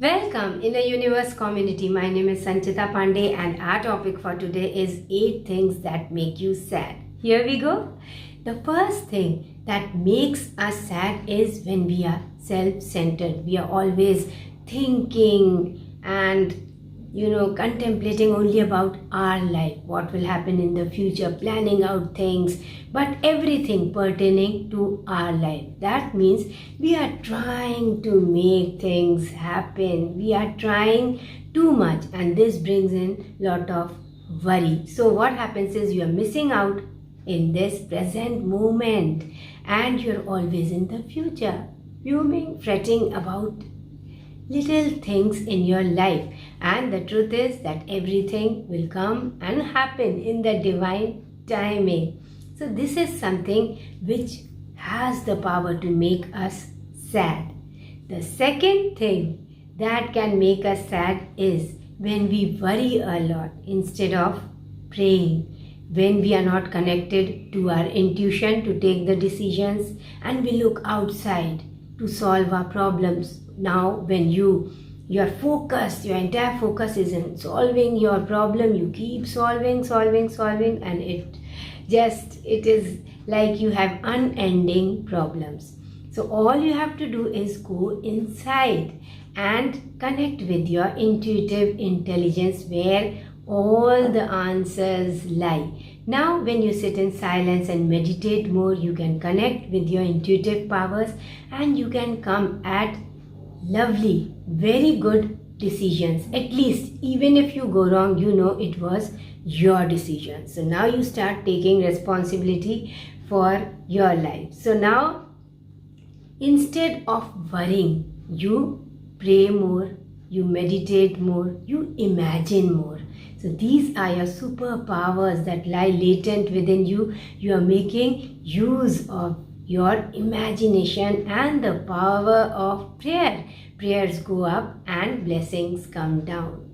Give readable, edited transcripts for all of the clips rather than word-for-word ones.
Welcome in the Universe community. My name is Sanchita Pandey and our topic for today is 8 things that make you sad. Here we go. The first thing that makes us sad is when we are self-centered. We are always thinking and contemplating only about our life, what will happen in the future, planning out things, but everything pertaining to our life. That means we are trying to make things happen. We are trying too much, and this brings in lot of worry. So what happens is you are missing out in this present moment, and you're always in the future, fretting about little things in your life. And the truth is that everything will come and happen in the divine timing. So this is something which has the power to make us sad. The second thing that can make us sad is when we worry a lot instead of praying, when we are not connected to our intuition to take the decisions, and we look outside to solve our problems. Now when your entire focus is in solving your problem, you keep solving, and it is like you have unending problems. So all you have to do is go inside and connect with your intuitive intelligence, where all the answers lie. Now when you sit in silence and meditate more, you can connect with your intuitive powers and you can come at lovely, very good decisions. At least even if you go wrong, it was your decision. So now you start taking responsibility for your life. So now instead of worrying, you pray more, you meditate more, you imagine more. So these are your superpowers that lie latent within you. You are making use of your imagination and the power of prayer. Prayers go up and blessings come down.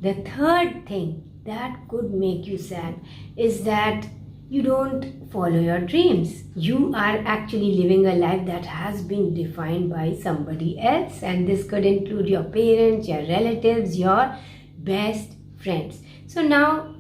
The third thing that could make you sad is that you don't follow your dreams. You are actually living a life that has been defined by somebody else, and this could include your parents, your relatives, your best friends. So now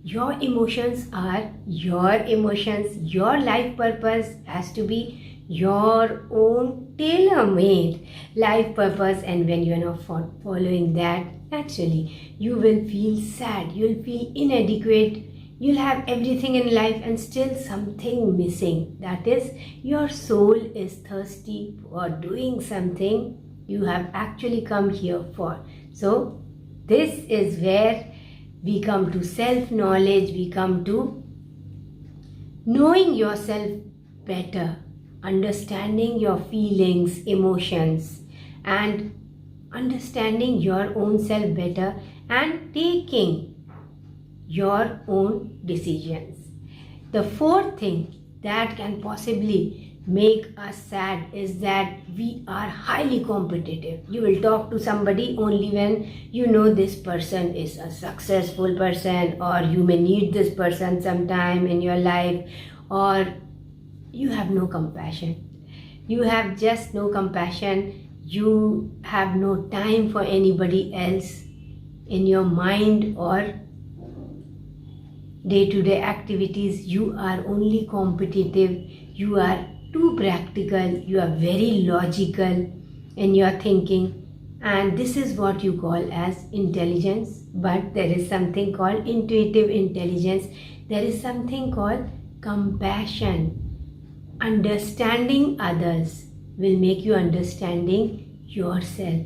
your emotions are your emotions. Your life purpose has to be your own tailor-made life purpose, and when you are not following that, naturally you will feel sad, you'll feel inadequate, you'll have everything in life and still something missing. That is, your soul is thirsty for doing something you have actually come here for. So this is where we come to self-knowledge, we come to knowing yourself better, understanding your feelings, emotions, and understanding your own self better and taking your own decisions. The fourth thing that can possibly make us sad is that we are highly competitive. You will talk to somebody only when you know this person is a successful person, or you may need this person sometime in your life, or you have no compassion. You have just no compassion. You have no time for anybody else in your mind or day-to-day activities. You are only competitive. You are too practical. You are very logical in your thinking, and this is what you call as intelligence. But there is something called intuitive intelligence. There is something called compassion. Understanding others will make you understanding yourself,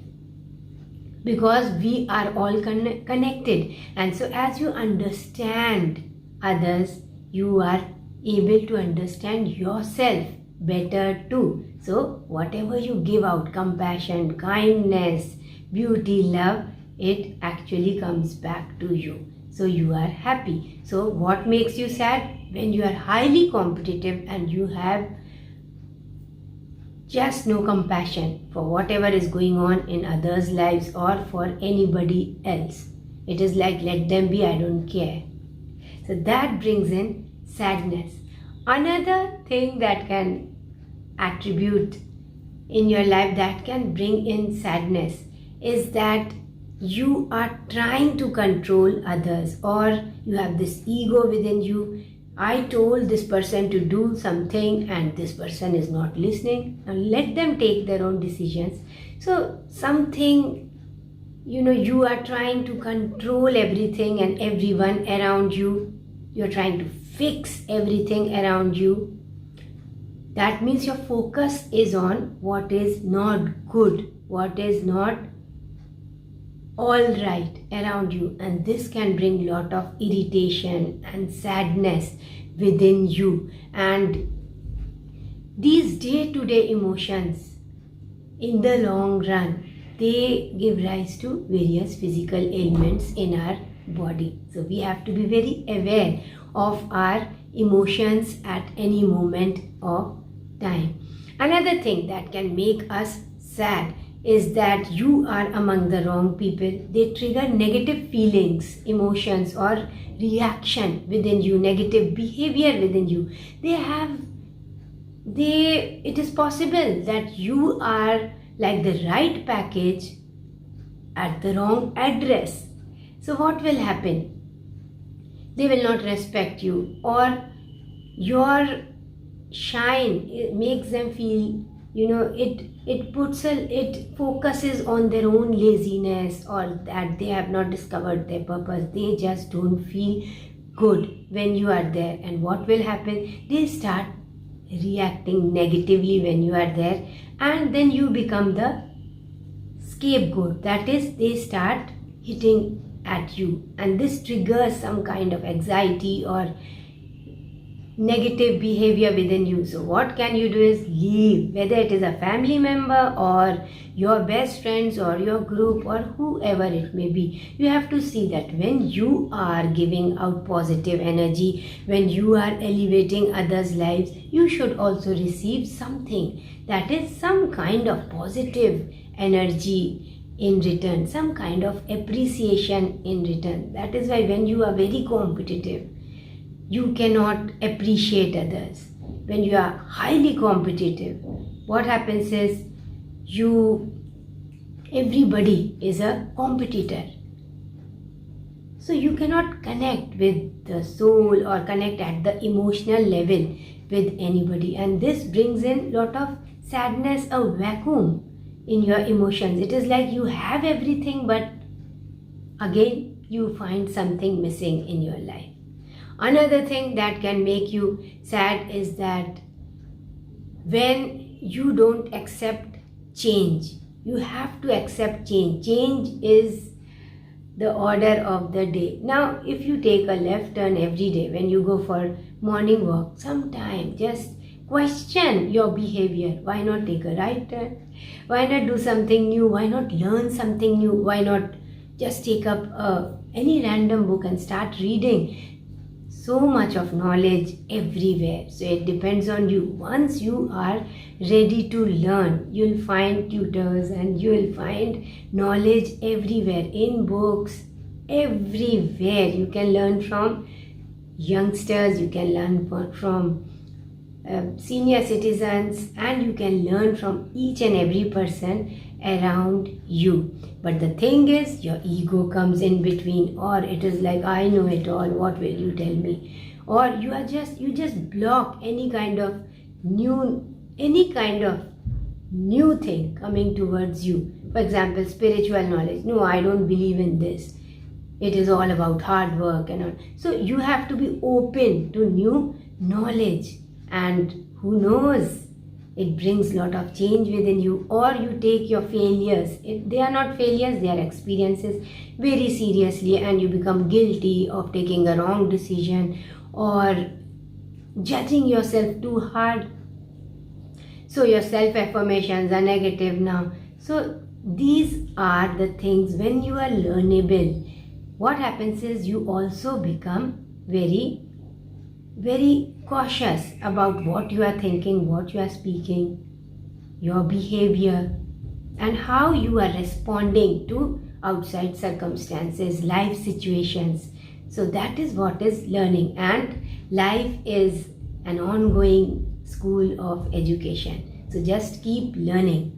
because we are all connected, and so as you understand others, you are able to understand yourself better too. So whatever you give out, compassion, kindness, beauty, love, it actually comes back to you. So you are happy. So what makes you sad? When you are highly competitive and you have just no compassion for whatever is going on in others' lives or for anybody else. It is like, let them be, I don't care. So that brings in sadness. Another thing that can attribute in your life that can bring in sadness is that you are trying to control others, or you have this ego within you. I told this person to do something and this person is not listening. Now let them take their own decisions. So something, you are trying to control everything and everyone around you. You're trying to fix everything around you. That means your focus is on what is not good, what is not all right around you, and this can bring lot of irritation and sadness within you. And these day-to-day emotions, in the long run, they give rise to various physical ailments in our body. So we have to be very aware of our emotions at any moment of time. Another thing that can make us sad is that you are among the wrong people. They trigger negative feelings, emotions, or reaction within you, negative behavior within you. It is possible that you are like the right package at the wrong address. So what will happen? They will not respect you, or your shine, it makes them feel, it focuses on their own laziness, or that they have not discovered their purpose. They just don't feel good when you are there. And what will happen? They start reacting negatively when you are there, and then you become the scapegoat. That is, they start hitting at you, and this triggers some kind of anxiety or negative behavior within you. So what can you do is leave, whether it is a family member or your best friends or your group or whoever it may be. You have to see that when you are giving out positive energy, when you are elevating others' lives, you should also receive something, that is some kind of positive energy in return, some kind of appreciation in return. That is why when you are very competitive, you cannot appreciate others. When you are highly competitive, what happens is everybody is a competitor. So you cannot connect with the soul or connect at the emotional level with anybody. And this brings in lot of sadness, a vacuum in your emotions. It is like you have everything, but again you find something missing in your life. Another thing that can make you sad is that when you don't accept change. You have to accept change. Change is the order of the day. Now, if you take a left turn every day when you go for morning walk, sometime just question your behavior. Why not take a right turn? Why not do something new? Why not learn something new? Why not just take up any random book and start reading? So much of knowledge everywhere. So it depends on you. Once you are ready to learn, you'll find tutors and you'll find knowledge everywhere, in books, everywhere. You can learn from youngsters, you can learn from senior citizens, and you can learn from each and every person around you. But the thing is, your ego comes in between, or it is like, I know it all, what will you tell me? Or you just block any kind of new thing coming towards you. For example, spiritual knowledge. No, I don't believe in this. It is all about hard work and all. So you have to be open to new knowledge, and who knows, it brings lot of change within you. Or you take your failures, they are not failures, they are experiences, very seriously, and you become guilty of taking a wrong decision or judging yourself too hard. So your self-affirmations are negative now. So these are the things. When you are learnable, what happens is you also become very, very cautious about what you are thinking, what you are speaking, your behavior, and how you are responding to outside circumstances, life situations. So that is what is learning, and life is an ongoing school of education. So just keep learning.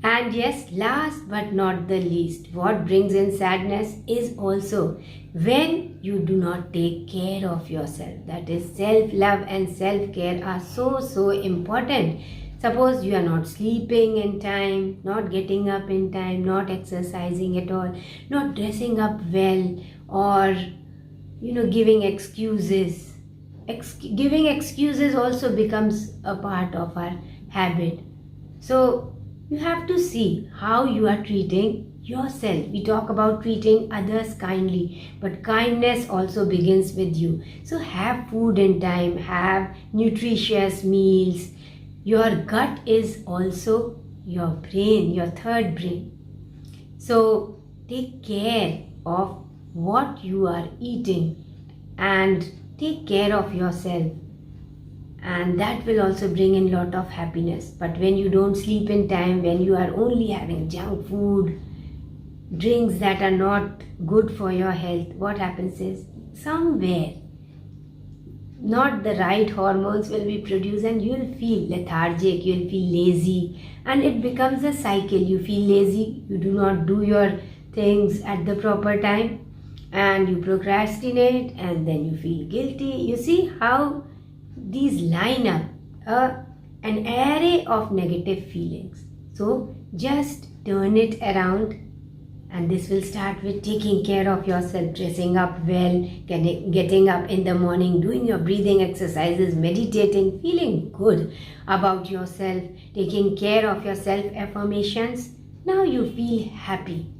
And yes, last but not the least, what brings in sadness is also when you do not take care of yourself. That is, self-love and self-care are so important. Suppose you are not sleeping in time, not getting up in time, not exercising at all, not dressing up well, or giving excuses. Giving excuses also becomes a part of our habit. So you have to see how you are treating yourself. We talk about treating others kindly, but kindness also begins with you. So have food in time, have nutritious meals. Your gut is also your brain, your third brain. So take care of what you are eating and take care of yourself, and that will also bring in lot of happiness. But when you don't sleep in time, when you are only having junk food, drinks that are not good for your health, what happens is somewhere not the right hormones will be produced and you will feel lethargic, you will feel lazy, and it becomes a cycle. You feel lazy, you do not do your things at the proper time, and you procrastinate, and then you feel guilty. You see how these line up, an array of negative feelings. So just turn it around, and this will start with taking care of yourself, dressing up well, getting up in the morning, doing your breathing exercises, meditating, feeling good about yourself, taking care of your self-affirmations. Now you feel happy.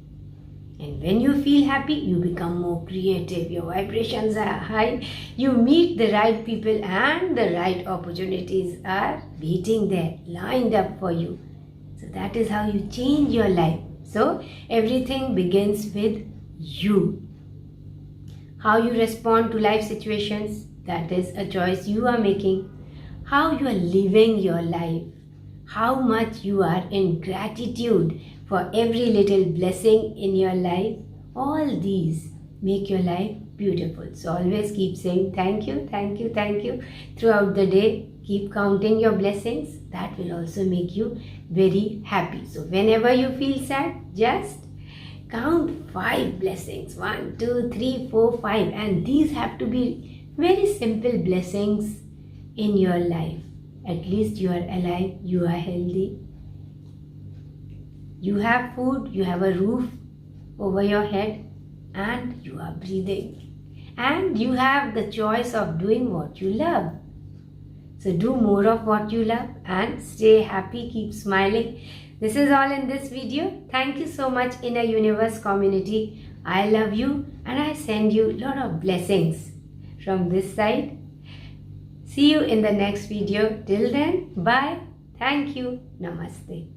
And when you feel happy, you become more creative, your vibrations are high, you meet the right people, and the right opportunities are waiting there, lined up for you. So that is how you change your life. So everything begins with you. How you respond to life situations, that is a choice you are making. How you are living your life, how much you are in gratitude for every little blessing in your life, all these make your life beautiful. So always keep saying thank you, thank you, thank you throughout the day. Keep counting your blessings. That will also make you very happy. So whenever you feel sad, just count 5 blessings. 1, 2, 3, 4, 5. And these have to be very simple blessings in your life. At least you are alive, you are healthy. You have food, you have a roof over your head, and you are breathing. And you have the choice of doing what you love. So do more of what you love and stay happy, keep smiling. This is all in this video. Thank you so much, Inner Universe community. I love you and I send you a lot of blessings from this side. See you in the next video. Till then, bye. Thank you. Namaste.